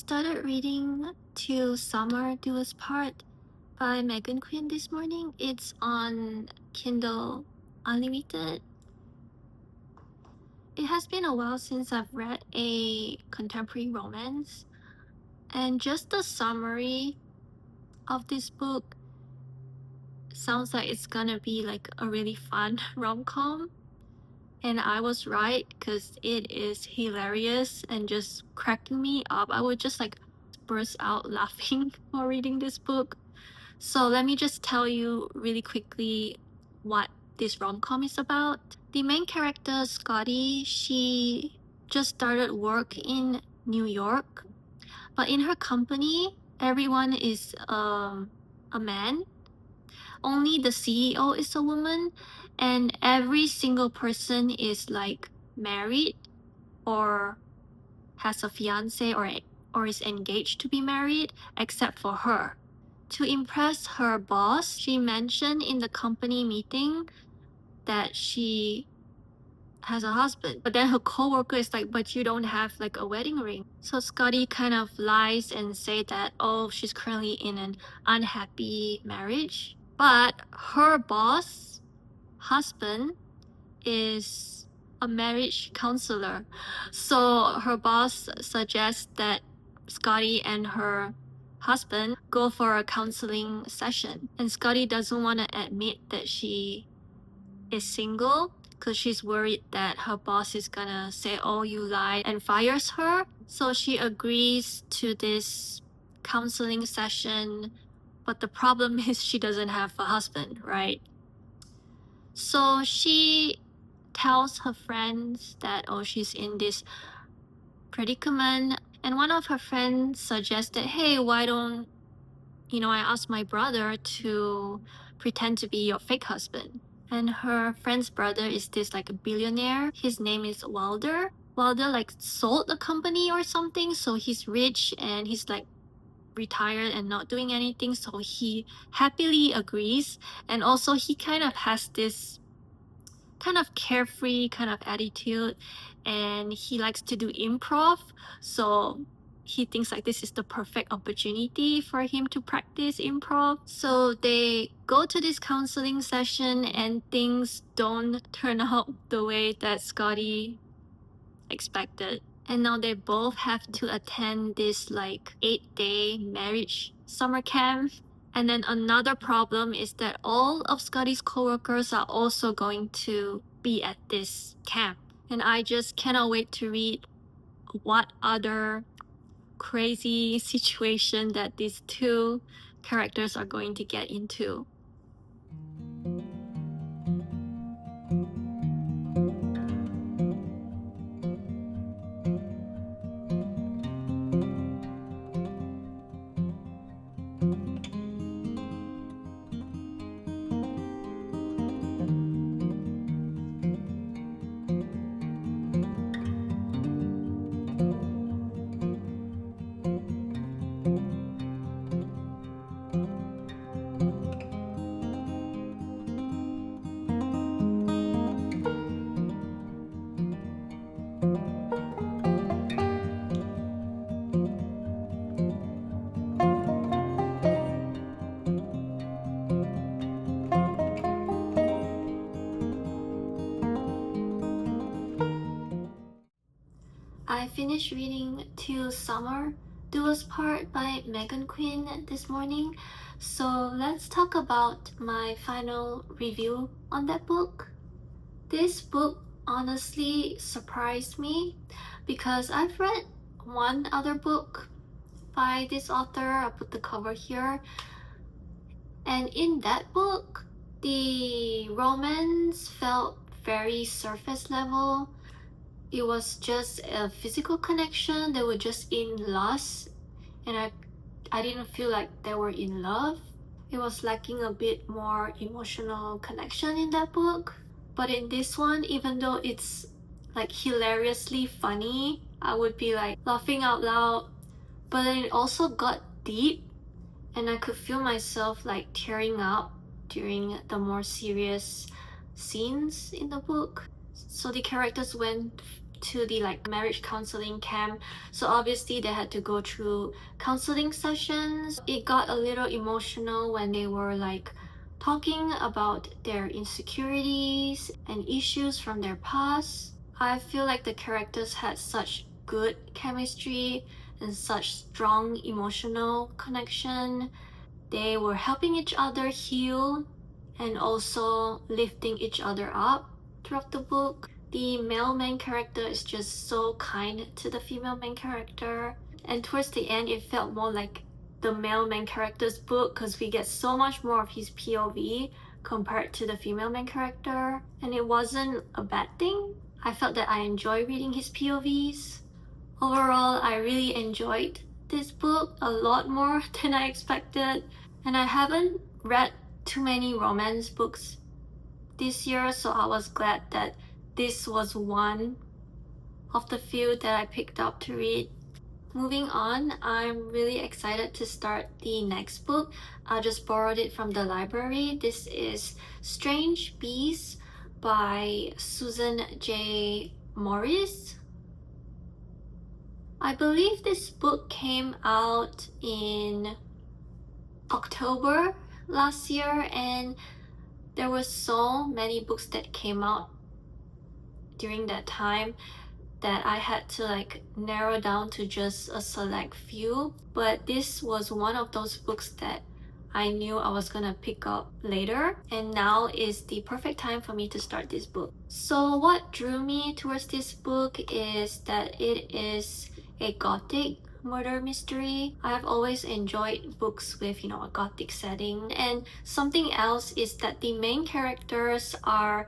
started reading Till Summer Do Us Part by Meghan Quinn this morning. It's on Kindle Unlimited. It has been a while since I've read a contemporary romance, and just the summary of this book sounds like it's gonna be like a really fun rom-com. And I was right because it is hilarious and just cracking me up. I would just like burst out laughing while reading this book. So let me just tell you really quickly what this rom-com is about. The main character, Scotty, she just started work in New York, but in her company, everyone is a man. Only the CEO is a woman, and every single person is like married or has a fiance or is engaged to be married except for her. To impress her boss, she mentioned in the company meeting that she has a husband. But then her coworker is like, but you don't have like a wedding ring. So Scotty kind of lies and say that, oh, she's currently in an unhappy marriage. But her boss, husband, is a marriage counselor. So her boss suggests that Scotty and her husband go for a counseling session. And Scotty doesn't want to admit that she is single because she's worried that her boss is gonna say, oh, you lied, and fires her. So she agrees to this counseling session, but the problem is she doesn't have a husband, right? So she tells her friends that, oh, she's in this predicament, and one of her friends suggested, hey, why don't I asked my brother to pretend to be your fake husband. And her friend's brother is this like a billionaire. His name is Wilder. Wilder like sold the company or something, so he's rich and he's like retired and not doing anything, so he happily agrees. And also he kind of has this kind of carefree kind of attitude, and he likes to do improv, so he thinks like this is the perfect opportunity for him to practice improv. So they go to this counseling session and things don't turn out the way that Scotty expected. And now they both have to attend this like 8-day marriage summer camp. And then another problem is that all of Scotty's coworkers are also going to be at this camp. And I just cannot wait to read what other crazy situation that these two characters are going to get into. I finished reading Till Summer Do Us Part by Meghan Quinn this morning, so let's talk about my final review on that book. This book honestly surprised me because I've read one other book by this author. I'll put the cover here. And in that book, the romance felt very surface level. It was just a physical connection. They were just in lust, and I didn't feel like they were in love. It was lacking a bit more emotional connection in that book. But in this one, even though it's like hilariously funny, I would be like laughing out loud, but then it also got deep, and I could feel myself like tearing up during the more serious scenes in the book. So the characters went to the marriage counseling camp, so obviously they had to go through counseling sessions. It got a little emotional when they were talking about their insecurities and issues from their past. I feel like the characters had such good chemistry and such strong emotional connection. They were helping each other heal and also lifting each other up throughout the book. The male main character is just so kind to the female main character, and towards the end it felt more like the male main character's book because we get so much more of his POV compared to the female main character, and it wasn't a bad thing. I felt that I enjoy reading his POVs. Overall, I really enjoyed this book a lot more than I expected, and I haven't read too many romance books this year, so I was glad that this was one of the few that I picked up to read. Moving on, I'm really excited to start the next book. I just borrowed it from the library. This is Strange Beasts by Susan J. Morris. I believe this book came out in October last year, and there were so many books that came out during that time that I had to narrow down to just a select few. But this was one of those books that I knew I was gonna pick up later, and now is the perfect time for me to start this book. So what drew me towards this book is that it is a gothic murder mystery. I've always enjoyed books with, a gothic setting, and something else is that the main characters are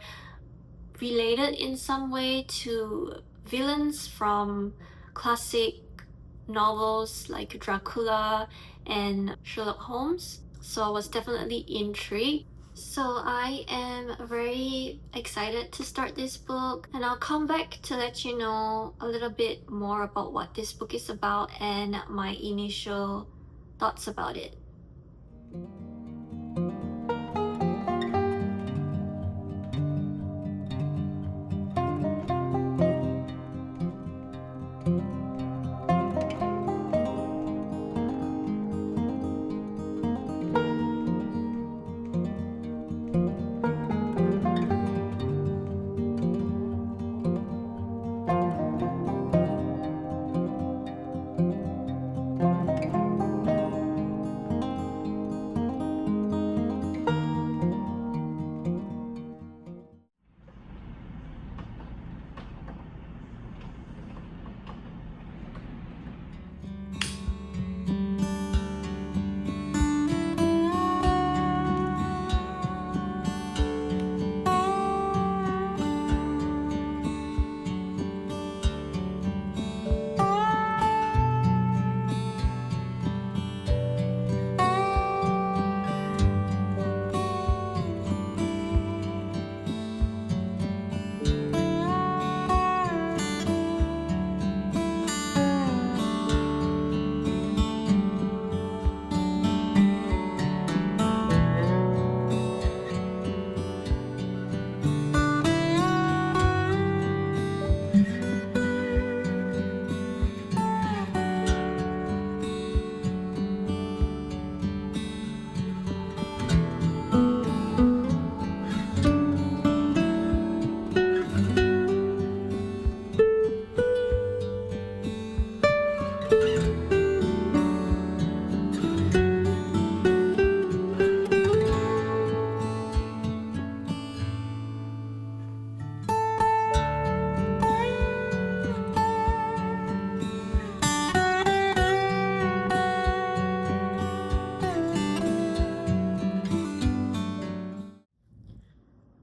related in some way to villains from classic novels like Dracula and Sherlock Holmes. So I was definitely intrigued. So I am very excited to start this book, and I'll come back to let you know a little bit more about what this book is about and my initial thoughts about it.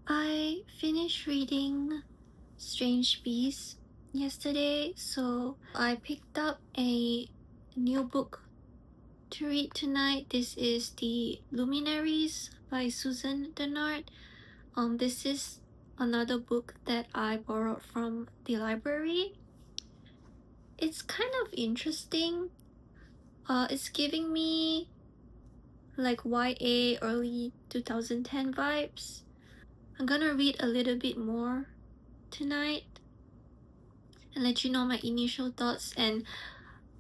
I finished reading Strange Beasts yesterday, so I picked up a new book to read tonight. This is the Luminaries by Susan Dennard. This is another book that I borrowed from the library. It's kind of interesting. It's giving me YA early 2010 vibes. I'm gonna read a little bit more tonight. and let you know my initial thoughts. And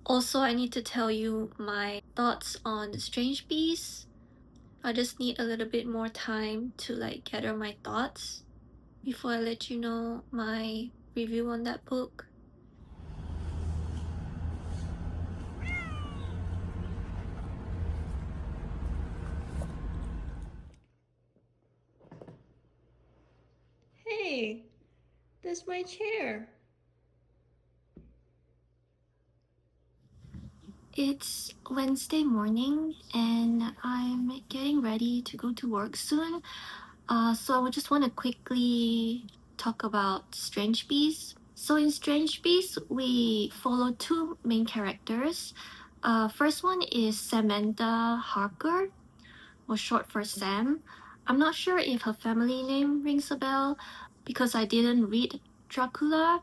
also, I need to tell you my thoughts on Strange Beasts. I just need a little bit more time to like gather my thoughts before I let you know my review on that book. Hey, that's my chair. It's Wednesday morning and I'm getting ready to go to work soon. So I just want to quickly talk about Strange Beasts. So in Strange Beasts, we follow two main characters. First one is Samantha Harker, or short for Sam. I'm not sure if her family name rings a bell because I didn't read Dracula,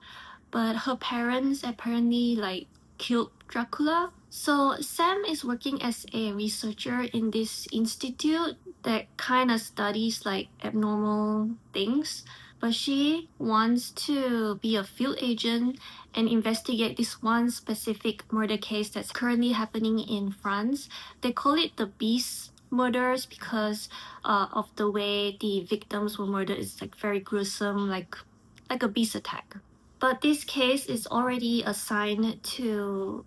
but her parents apparently like killed Dracula. So Sam is working as a researcher in this institute that kind of studies like abnormal things, but she wants to be a field agent and investigate this one specific murder case that's currently happening in France. They call it the Beast murders because of the way the victims were murdered. It's like very gruesome, like a beast attack. But this case is already assigned to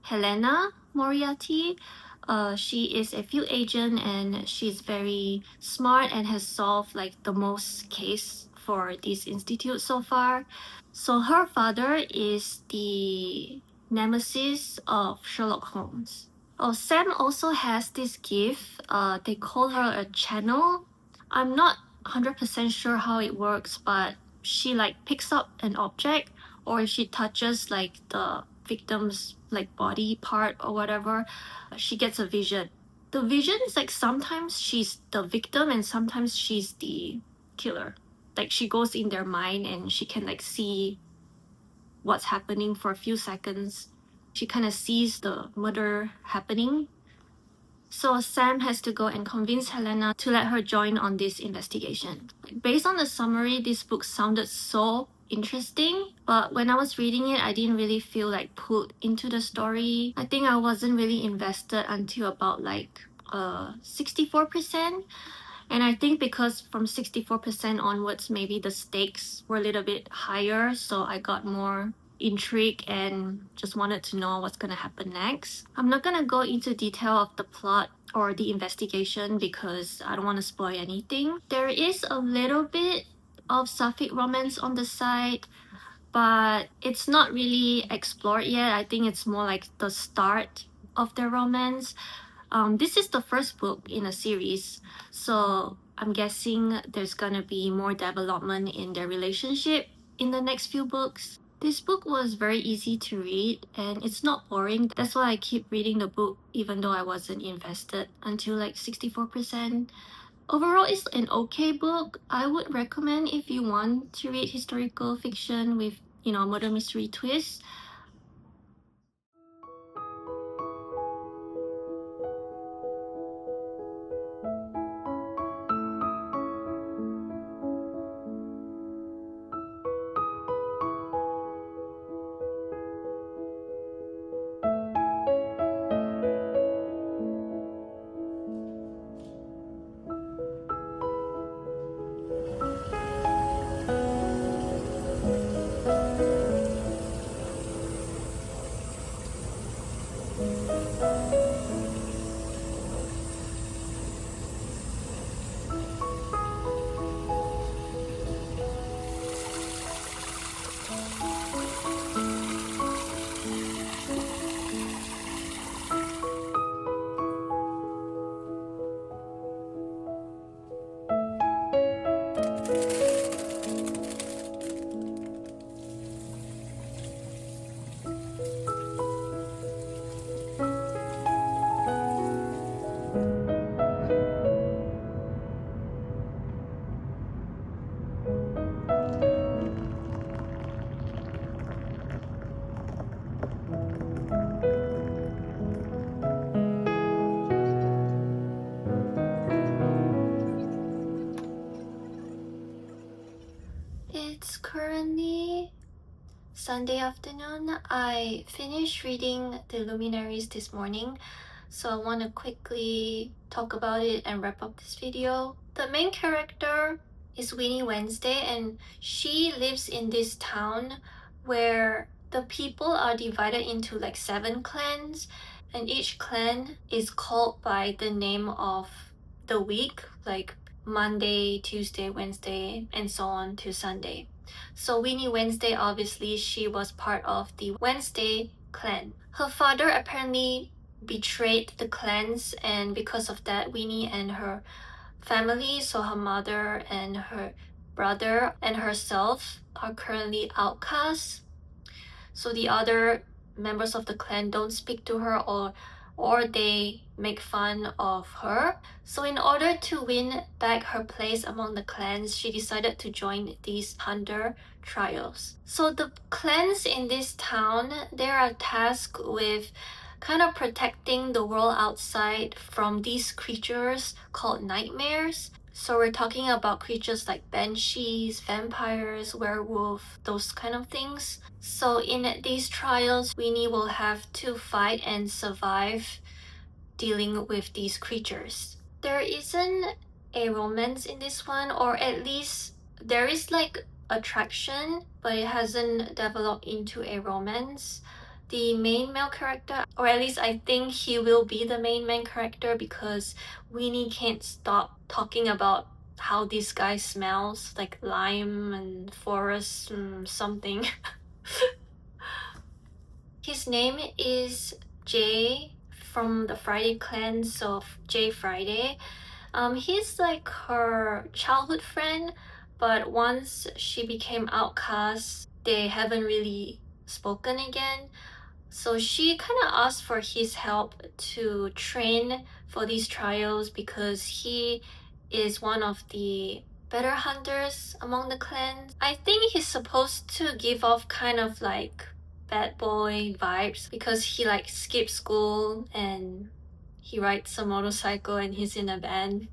Helena Moriarty. She is a field agent and she's very smart and has solved like the most case for this institute so far. So her father is the nemesis of Sherlock Holmes. Oh, Sam also has this gift. They call her a channel. I'm not 100% sure how it works, but she like picks up an object, or if she touches like the victim's like body part or whatever, she gets a vision. The vision is like sometimes she's the victim and sometimes she's the killer. Like she goes in their mind and she can like see what's happening for a few seconds. She kind of sees the murder happening. So Sam has to go and convince Helena to let her join on this investigation. Based on the summary, this book sounded so interesting, but when I was reading it, I didn't really feel like pulled into the story. I think I wasn't really invested until about like 64%. And I think because from 64% onwards, maybe the stakes were a little bit higher, so I got more intrigue and just wanted to know what's gonna happen next. I'm not gonna go into detail of the plot or the investigation because I don't want to spoil anything. There is a little bit of sapphic romance on the side, but it's not really explored yet. I think it's more like the start of the romance. This is the first book in a series, so I'm guessing there's gonna be more development in their relationship in the next few books. This book was very easy to read and it's not boring. That's why I keep reading the book even though I wasn't invested until like 64%. Overall, it's an okay book. I would recommend if you want to read historical fiction with, murder mystery twists. Sunday afternoon. I finished reading the Luminaries this morning, so I want to quickly talk about it and wrap up this video. The main character is Winnie Wednesday, and she lives in this town where the people are divided into like 7 clans, and each clan is called by the name of the week, like Monday, Tuesday, Wednesday, and so on to Sunday. So Winnie Wednesday, obviously, she was part of the Wednesday clan. Her father apparently betrayed the clans, and because of that, Winnie and her family, so her mother and her brother and herself, are currently outcasts. So the other members of the clan don't speak to her, or they make fun of her. So in order to win back her place among the clans, she decided to join these hunter trials. So the clans in this town, they are tasked with kind of protecting the world outside from these creatures called nightmares. So we're talking about creatures like banshees, vampires, werewolf, those kind of things. So in these trials, Winnie will have to fight and survive dealing with these creatures. There isn't a romance in this one, or at least there is like attraction, but it hasn't developed into a romance. The main male character, or at least I think he will be the main character, because Winnie can't stop talking about how this guy smells like lime and forest something. His name is Jay from the Friday clan, so Jay Friday. He's like her childhood friend, but once she became outcast, they haven't really spoken again. So she kind of asked for his help to train for these trials, because he is one of the better hunters among the clans. I think he's supposed to give off kind of like bad boy vibes, because he like skips school and he rides a motorcycle and he's in a band.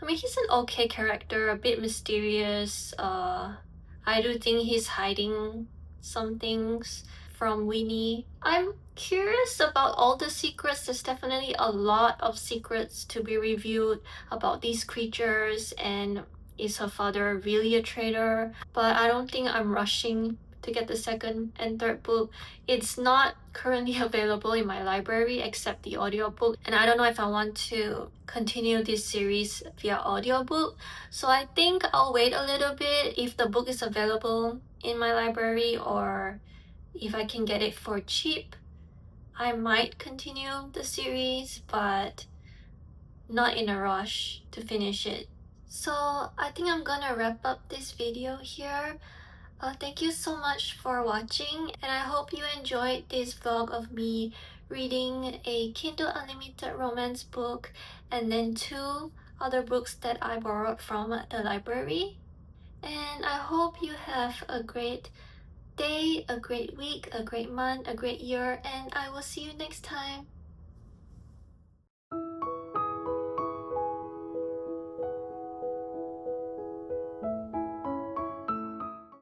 I mean, he's an okay character, a bit mysterious. I do think he's hiding some things from Winnie. I'm curious about all the secrets. There's definitely a lot of secrets to be revealed about these creatures, and is her father really a traitor? But I don't think I'm rushing to get the second and third book. It's not currently available in my library except the audiobook, and I don't know if I want to continue this series via audiobook. So I think I'll wait a little bit if the book is available in my library, or if I can get it for cheap. I might continue the series, but not in a rush to finish it. So I think I'm gonna wrap up this video here. Thank you so much for watching, and I hope you enjoyed this vlog of me reading a Kindle Unlimited romance book and then 2 other books that I borrowed from the library. And I hope you have a great day, a great week, a great month, a great year, and I will see you next time.